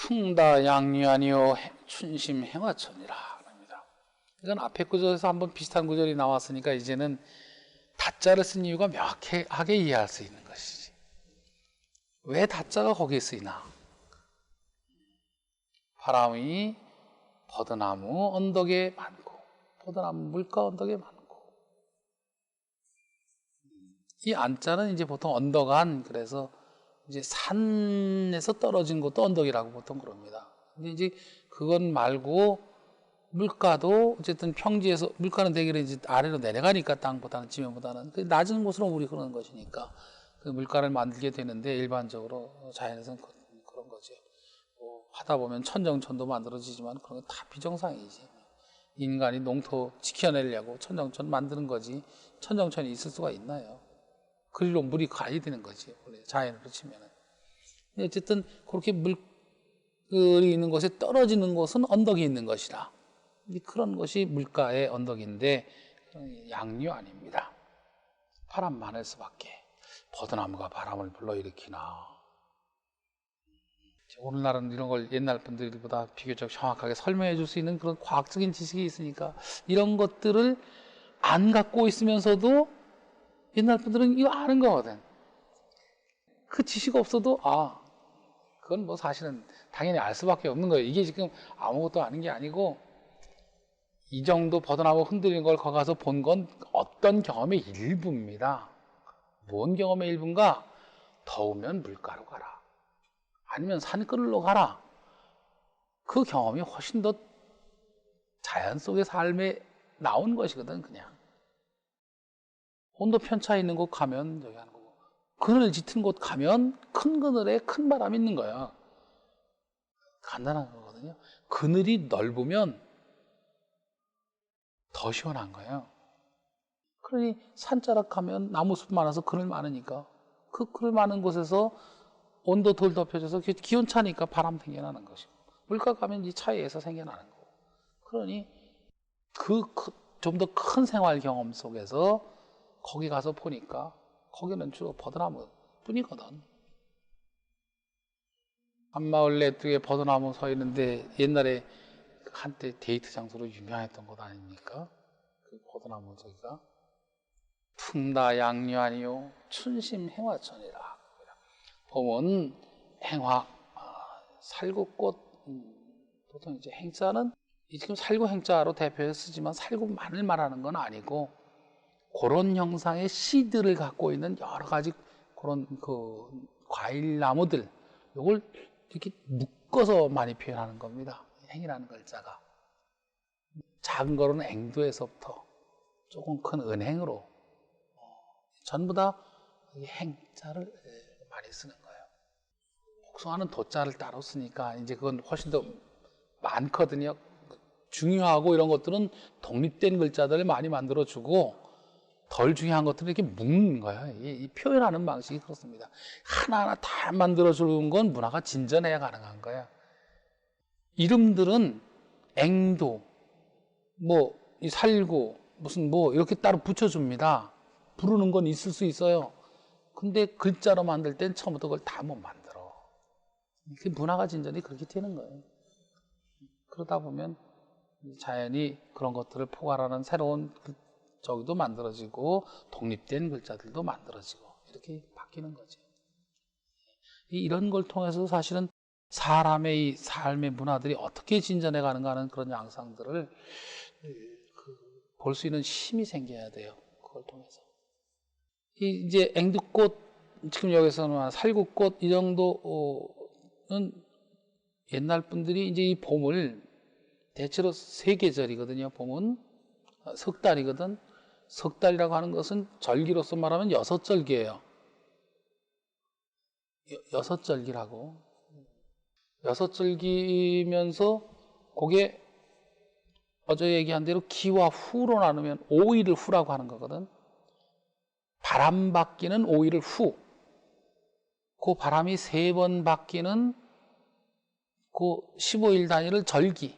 풍다양유아니요 춘심행화천이라 합니다. 이건 앞에 구절에서 한번 비슷한 구절이 나왔으니까 이제는 다자를 쓴 이유가 명확하게 이해할 수 있는 것이지. 왜 다자가 거기에 쓰이나? 바람이 버드나무 언덕에 많고, 버드나무 물가 언덕에 많고, 이 안자는 이제 보통 언덕안, 그래서 이제 산에서 떨어진 것도 언덕이라고 보통 그럽니다. 근데 이제 그건 말고 물가도 어쨌든 평지에서, 물가는 대개는 이제 아래로 내려가니까 땅보다는, 지면보다는 그 낮은 곳으로 물이 흐르는 것이니까 그 물가를 만들게 되는데, 일반적으로 자연에서는 그런 거죠. 뭐 하다 보면 천정천도 만들어지지만 그런 건 다 비정상이지. 인간이 농토 지켜내려고 천정천 만드는 거지, 천정천이 있을 수가 있나요? 그리로 물이 가야 되는 거지, 원래 자연으로 치면은. 어쨌든 그렇게 물이 있는 곳에 떨어지는 곳은 언덕이 있는 것이다. 그런 것이 물가의 언덕인데 양류 아닙니다. 바람 많을 수밖에. 버드나무가 바람을 불러일으키나. 오늘날은 이런 걸 옛날 분들보다 비교적 정확하게 설명해 줄 수 있는 그런 과학적인 지식이 있으니까 이런 것들을 안 갖고 있으면서도 옛날 분들은 이거 아는 거거든. 그 지식 없어도 그건 뭐 사실은 당연히 알 수밖에 없는 거예요. 이게 지금 아무것도 아는 게 아니고, 이 정도 버드나무 흔들리는 걸 거기 가서 본 건 어떤 경험의 일부입니다. 뭔 경험의 일부인가? 더우면 물가로 가라, 아니면 산끌로 가라. 그 경험이 훨씬 더 자연 속의 삶에 나온 것이거든. 그냥 온도 편차 있는 곳 가면 저기 하는 거고, 그늘 짙은 곳 가면 큰 그늘에 큰 바람이 있는 거야. 간단한 거거든요. 그늘이 넓으면 더 시원한 거예요. 그러니 산자락 가면 나무숲 많아서 그늘 많으니까 그 그늘 많은 곳에서 온도 덜 덮여져서 기온 차니까 바람 생겨나는 것이고, 물가 가면 이 차이에서 생겨나는 거고. 그러니 좀 더 큰 생활 경험 속에서 거기 가서 보니까 거기는 주로 버드나무 뿐이거든. 한마을 내쪽에 버드나무 서 있는데 옛날에 한때 데이트 장소로 유명했던 곳 아닙니까? 그 버드나무 저기가 풍다양유아니요 춘심행화천이라. 봄은 행화, 살구꽃. 보통 이제 행자는 지금 살구 행자로 대표해서 쓰지만 살구만을 말하는 건 아니고, 그런 형상의 씨들을 갖고 있는 여러 가지 그런 그 과일 나무들, 요걸 이렇게 묶어서 많이 표현하는 겁니다. 행이라는 글자가 작은 거는 앵도에서부터 조금 큰 은행으로 전부 다 행자를 많이 쓰는 거예요. 복숭아는 도자를 따로 쓰니까 이제 그건 훨씬 더 많거든요. 중요하고 이런 것들은 독립된 글자들을 많이 만들어주고, 덜 중요한 것들을 이렇게 묶는 거예요. 이 표현하는 방식이 그렇습니다. 하나하나 다 만들어주는 건 문화가 진전해야 가능한 거예요. 이름들은 앵도, 뭐, 이 살구, 무슨 뭐, 이렇게 따로 붙여줍니다. 부르는 건 있을 수 있어요. 근데 글자로 만들 땐 처음부터 그걸 다 못 만들어. 그 문화가 진전이 그렇게 되는 거예요. 그러다 보면 자연이 그런 것들을 포괄하는 새로운 저기도 만들어지고, 독립된 글자들도 만들어지고, 이렇게 바뀌는 거죠. 이런 걸 통해서 사실은 사람의 이 삶의 문화들이 어떻게 진전해 가는가 하는 그런 양상들을 볼 수 있는 힘이 생겨야 돼요. 그걸 통해서. 이제 앵두꽃, 지금 여기서는 살구꽃, 이 정도는 옛날 분들이 이제 이 봄을 대체로 3계절이거든요. 봄은 석 달이거든. 석 달이라고 하는 것은 절기로서 말하면 6절기예요. 6절기라고. 6절기면서 그게 어제 얘기한 대로 기와 후로 나누면 5일을 후라고 하는 거거든. 바람 바뀌는 5일을 후. 그 바람이 3번 바뀌는 그 15일 단위를 절기.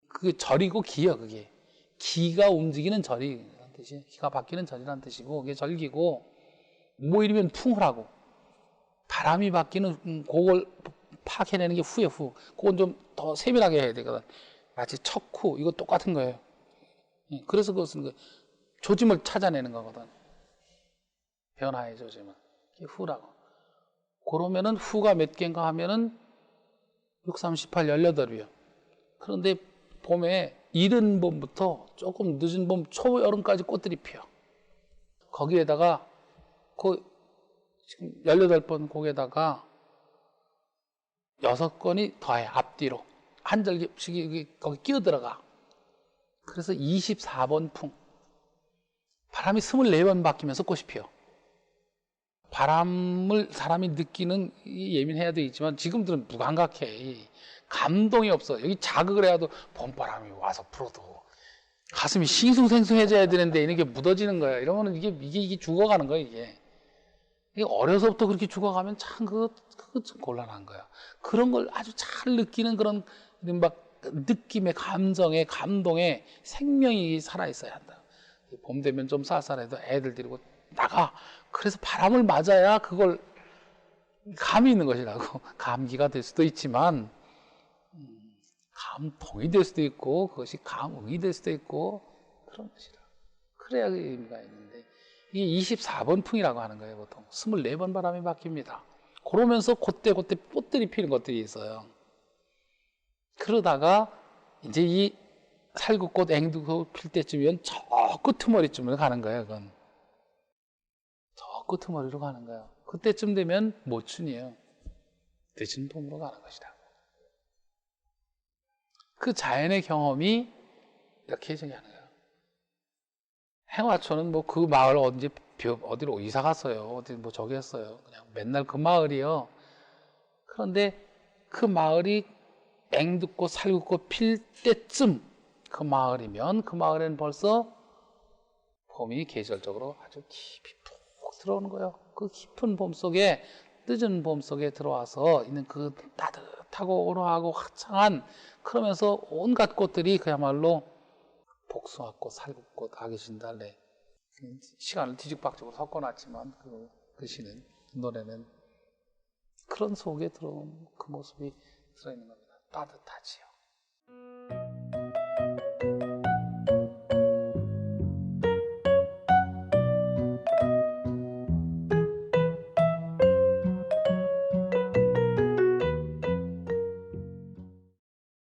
그게 절이고 기야, 그게. 기가 움직이는 절이라는 뜻이에요. 기가 바뀌는 절이라는 뜻이고, 그게 절기고, 5일이면 풍후라고. 바람이 바뀌는, 그걸 파악해내는 게 후에 후. 그건 좀 더 세밀하게 해야 되거든. 마치 척후 이거 똑같은 거예요. 그래서 그것은 조짐을 찾아내는 거거든. 변화의 조짐은. 이게 후라고. 그러면은 후가 몇 개인가 하면은 6, 3, 18, 18이요. 그런데 봄에 이른 봄부터 조금 늦은 봄, 초여름까지 꽃들이 피어. 거기에다가 그 지금 18번 곡에다가 6건이 더해 앞뒤로 한 절기씩 거기 끼어 들어가. 그래서 24번 풍. 바람이 24번 바뀌면서 꽃이 피어. 바람을 사람이 느끼는 예민해야 되겠지만 지금들은 무감각해. 감동이 없어. 여기 자극을 해야도 봄바람이 와서 불어도 가슴이 싱숭생숭해져야 되는데 이게 묻어지는 거야. 이러면은 이게 죽어가는 거야, 이게. 이게 어려서부터 그렇게 죽어가면 참 그거 곤란한 거야. 그런 걸 아주 잘 느끼는 그런 막 느낌의 감정의 감동에 생명이 살아있어야 한다. 봄 되면 좀 쌀쌀해도 애들 데리고 나가. 그래서 바람을 맞아야 그걸 감이 있는 것이라고. 감기가 될 수도 있지만 감동이 될 수도 있고 그것이 감흥이 될 수도 있고 그런 것이라. 그래야 그 의미가 있는데 이게 24번 풍이라고 하는 거예요. 보통 24번 바람이 바뀝니다. 그러면서 그때 꽃들이 피는 것들이 있어요. 그러다가 이제 이 살구꽃, 앵두꽃 필 때쯤이면 저 끄트머리쯤으로 가는 거예요. 그건 저 끄트머리로 가는 거예요. 그때쯤 되면 모춘이에요. 늦은 봄으로 가는 것이다. 그 자연의 경험이 이렇게 정의하는 거예요. 행화초는 뭐 그 마을 언제 어디로 이사 갔어요. 어디 뭐 저기 했어요. 그냥 맨날 그 마을이요. 그런데 그 마을이 앵두꽃, 살구꽃 필 때쯤 그 마을이면 그 마을에는 벌써 봄이 계절적으로 아주 깊이 푹 들어오는 거예요. 그 깊은 봄 속에 늦은 봄 속에 들어와서 있는 그 따뜻하고 오로하고 화창한 그러면서 온갖 꽃들이 그야말로 복숭아꽃, 살구꽃, 아기신달래 시간을 뒤죽박죽으로 섞어놨지만 그 시는 그 노래는 그런 속에 들어온 그 모습이 들어있는 겁니다. 따뜻하지요.